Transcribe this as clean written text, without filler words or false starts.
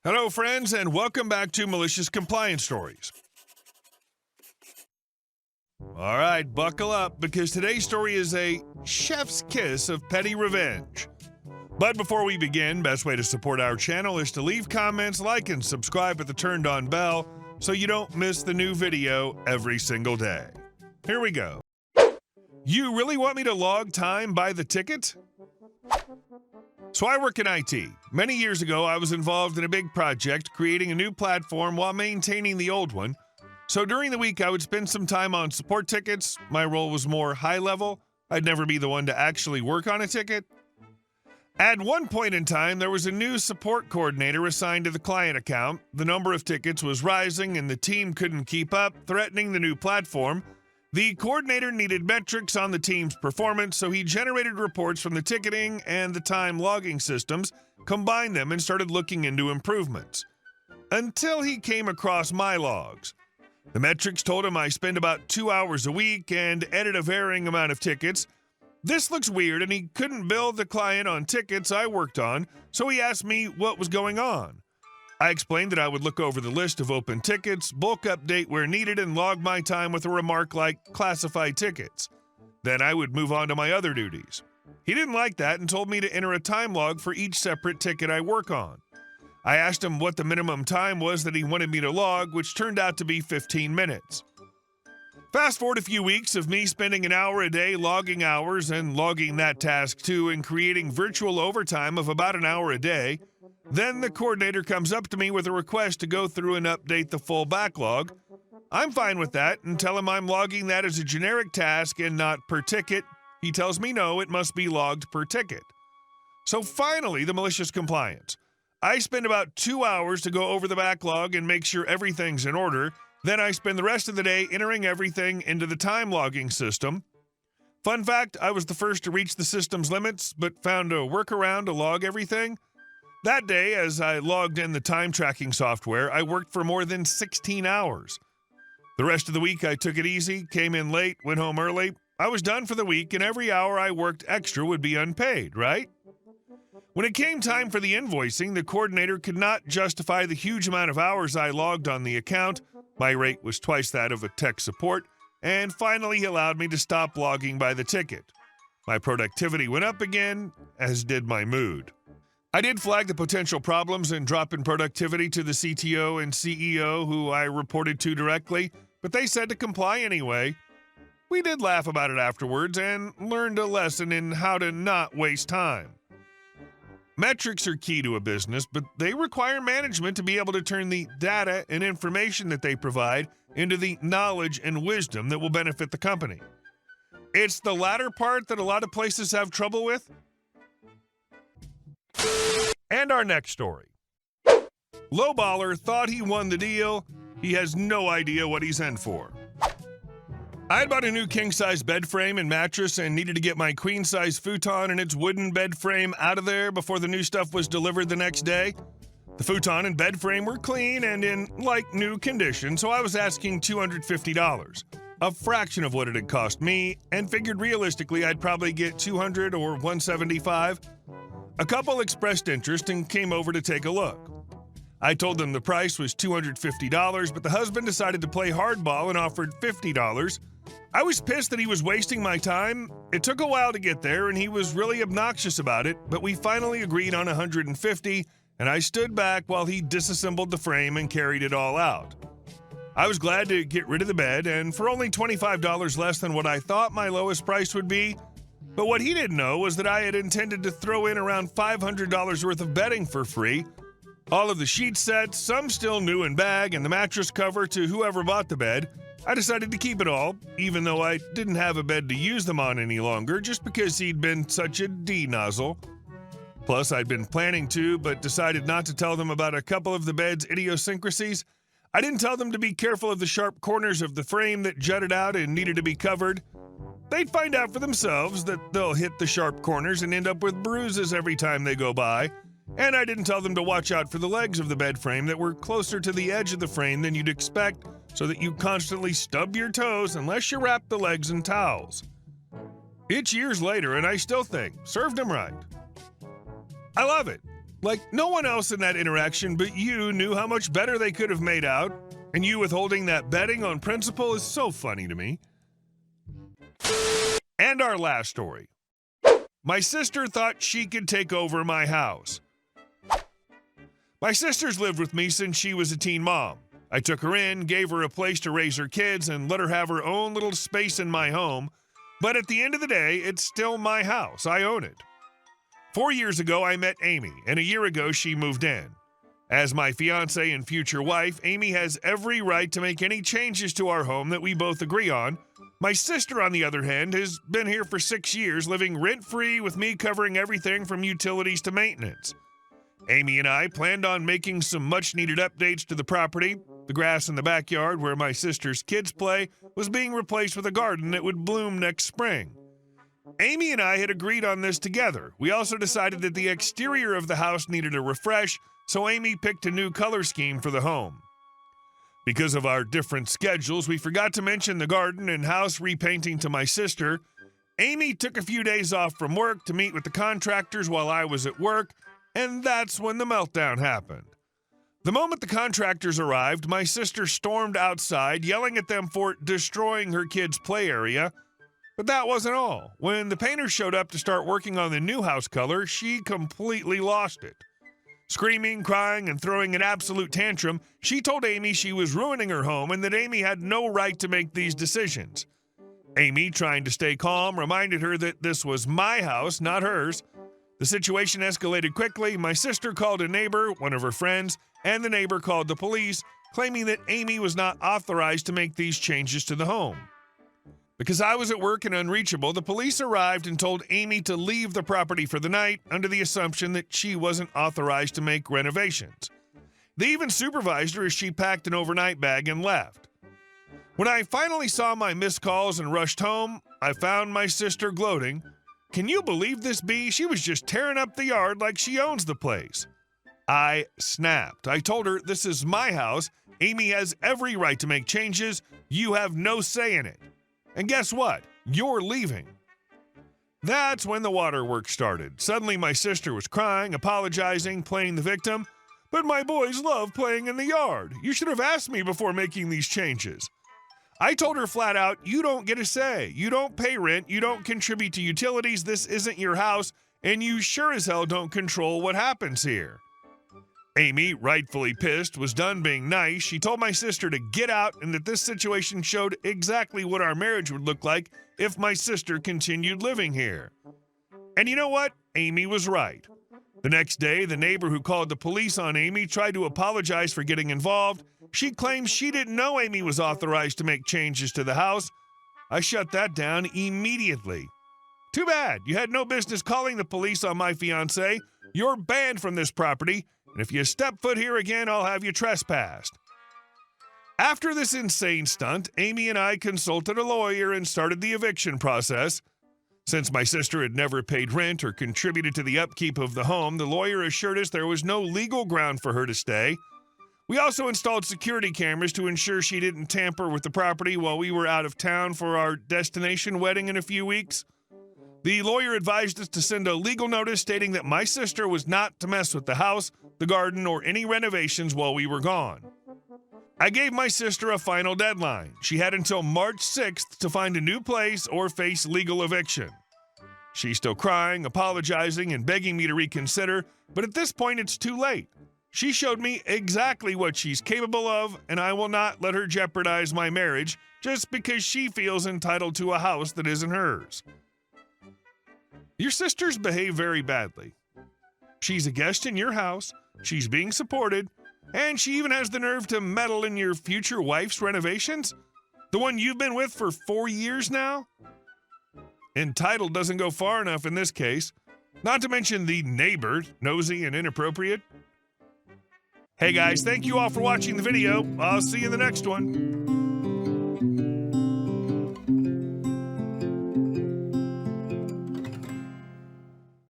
Hello, friends, and welcome back to Malicious Compliance Stories. All right, buckle up, because today's story is a chef's kiss of petty revenge. But before we begin, best way to support our channel is to leave comments, like, and subscribe with the turned-on bell so you don't miss the new video every single day. Here we go. You really want me to log time by the ticket? So I work in IT. Many years ago, I was involved in a big project creating a new platform while maintaining the old one. So during the week, I would spend some time on support tickets. My role was more high level. I'd never be the one to actually work on a ticket. At one point in time, there was a new support coordinator assigned to the client account. The number of tickets was rising and the team couldn't keep up, threatening the new platform. The coordinator needed metrics on the team's performance, so he generated reports from the ticketing and the time logging systems, combined them, and started looking into improvements. Until he came across my logs. The metrics told him I spend about 2 hours a week and edit a varying amount of tickets. This looks weird, and he couldn't bill the client on tickets I worked on, so he asked me what was going on. I explained that I would look over the list of open tickets, bulk update where needed, and log my time with a remark like classified tickets. Then I would move on to my other duties. He didn't like that and told me to enter a time log for each separate ticket I work on. I asked him what the minimum time was that he wanted me to log, which turned out to be 15 minutes. Fast forward a few weeks of me spending an hour a day logging hours and logging that task too, and creating virtual overtime of about an hour a day. Then the coordinator comes up to me with a request to go through and update the full backlog. I'm fine with that and tell him I'm logging that as a generic task and not per ticket. He tells me no, it must be logged per ticket. So finally, the malicious compliance. I spend about 2 hours to go over the backlog and make sure everything's in order. Then I spend the rest of the day entering everything into the time logging system. Fun fact, I was the first to reach the system's limits, but found a workaround to log everything. That day, as I logged in the time tracking software, I worked for more than 16 hours. The rest of the week, I took it easy, came in late, went home early. I was done for the week, and every hour I worked extra would be unpaid, right? When it came time for the invoicing, the coordinator could not justify the huge amount of hours I logged on the account. My rate was twice that of a tech support, and finally he allowed me to stop logging by the ticket. My productivity went up again, as did my mood. I did flag the potential problems and drop in productivity to the CTO and CEO, who I reported to directly, but they said to comply anyway. We did laugh about it afterwards and learned a lesson in how to not waste time. Metrics are key to a business, but they require management to be able to turn the data and information that they provide into the knowledge and wisdom that will benefit the company. It's the latter part that a lot of places have trouble with. And our next story. Lowballer thought he won the deal. He has no idea what he's in for. I had bought a new king-size bed frame and mattress and needed to get my queen-size futon and its wooden bed frame out of there before the new stuff was delivered the next day. The futon and bed frame were clean and in like-new condition, so I was asking $250, a fraction of what it had cost me, and figured realistically I'd probably get $200 or $175. A couple expressed interest and came over to take a look. I told them the price was $250, but the husband decided to play hardball and offered $50. I was pissed that he was wasting my time. It took a while to get there, and he was really obnoxious about it, but we finally agreed on $150, and I stood back while he disassembled the frame and carried it all out. I was glad to get rid of the bed, and for only $25 less than what I thought my lowest price would be. But what he didn't know was that I had intended to throw in around $500 worth of bedding for free. All of the sheet sets, some still new in bag, and the mattress cover to whoever bought the bed. I decided to keep it all, even though I didn't have a bed to use them on any longer, just because he'd been such a D-nozzle. Plus, I'd been planning to, but decided not to tell them about a couple of the bed's idiosyncrasies. I didn't tell them to be careful of the sharp corners of the frame that jutted out and needed to be covered. They'd find out for themselves that they'll hit the sharp corners and end up with bruises every time they go by. And I didn't tell them to watch out for the legs of the bed frame that were closer to the edge of the frame than you'd expect, so that you constantly stub your toes unless you wrap the legs in towels. It's years later, and I still think, served him right. I love it. Like no one else in that interaction but you knew how much better they could have made out, and you withholding that betting on principle is so funny to me. And our last story. My sister thought she could take over my house. My sister's lived with me since she was a teen mom. I took her in, gave her a place to raise her kids, and let her have her own little space in my home. But at the end of the day, it's still my house. I own it. 4 years ago, I met Amy, and a year ago, she moved in. As my fiancé and future wife, Amy has every right to make any changes to our home that we both agree on. My sister, on the other hand, has been here for 6 years, living rent-free with me covering everything from utilities to maintenance. Amy and I planned on making some much-needed updates to the property. The grass in the backyard where my sister's kids play was being replaced with a garden that would bloom next spring. Amy and I had agreed on this together. We also decided that the exterior of the house needed a refresh, so Amy picked a new color scheme for the home. Because of our different schedules, we forgot to mention the garden and house repainting to my sister. Amy took a few days off from work to meet with the contractors while I was at work, and that's when the meltdown happened. The moment the contractors arrived, my sister stormed outside, yelling at them for destroying her kids' play area. But that wasn't all. When the painters showed up to start working on the new house color, she completely lost it. Screaming, crying, and throwing an absolute tantrum, she told Amy she was ruining her home and that Amy had no right to make these decisions. Amy, trying to stay calm, reminded her that this was my house, not hers. The situation escalated quickly. My sister called a neighbor, one of her friends, and the neighbor called the police, claiming that Amy was not authorized to make these changes to the home. Because I was at work and unreachable, the police arrived and told Amy to leave the property for the night under the assumption that she wasn't authorized to make renovations. They even supervised her as she packed an overnight bag and left. When I finally saw my missed calls and rushed home, I found my sister gloating. "Can you believe this, B? She was just tearing up the yard like she owns the place." I snapped. I told her, "This is my house. Amy has every right to make changes. You have no say in it. And guess what? You're leaving." That's when the waterworks started. Suddenly my sister was crying, apologizing, playing the victim. "But my boys love playing in the yard. You should have asked me before making these changes." I told her flat out, "You don't get a say. You don't pay rent. You don't contribute to utilities. This isn't your house. And you sure as hell don't control what happens here." Amy, rightfully pissed, was done being nice. She told my sister to get out and that this situation showed exactly what our marriage would look like if my sister continued living here. And you know what? Amy was right. The next day, the neighbor who called the police on Amy tried to apologize for getting involved. She claims she didn't know Amy was authorized to make changes to the house. I shut that down immediately. "Too bad. You had no business calling the police on my fiancé. You're banned from this property. And if you step foot here again, I'll have you trespassed." After this insane stunt, Amy and I consulted a lawyer and started the eviction process. Since my sister had never paid rent or contributed to the upkeep of the home, the lawyer assured us there was no legal ground for her to stay. We also installed security cameras to ensure she didn't tamper with the property while we were out of town for our destination wedding in a few weeks. The lawyer advised us to send a legal notice stating that my sister was not to mess with the house, the garden, or any renovations while we were gone. I gave my sister a final deadline. She had until March 6th to find a new place or face legal eviction. She's still crying, apologizing, and begging me to reconsider, but at this point it's too late. She showed me exactly what she's capable of, and I will not let her jeopardize my marriage just because she feels entitled to a house that isn't hers. Your sisters behave very badly. She's a guest in your house, she's being supported, and she even has the nerve to meddle in your future wife's renovations? The one you've been with for 4 years now? Entitled doesn't go far enough in this case, not to mention the neighbor, nosy and inappropriate. Hey guys, thank you all for watching the video. I'll see you in the next one.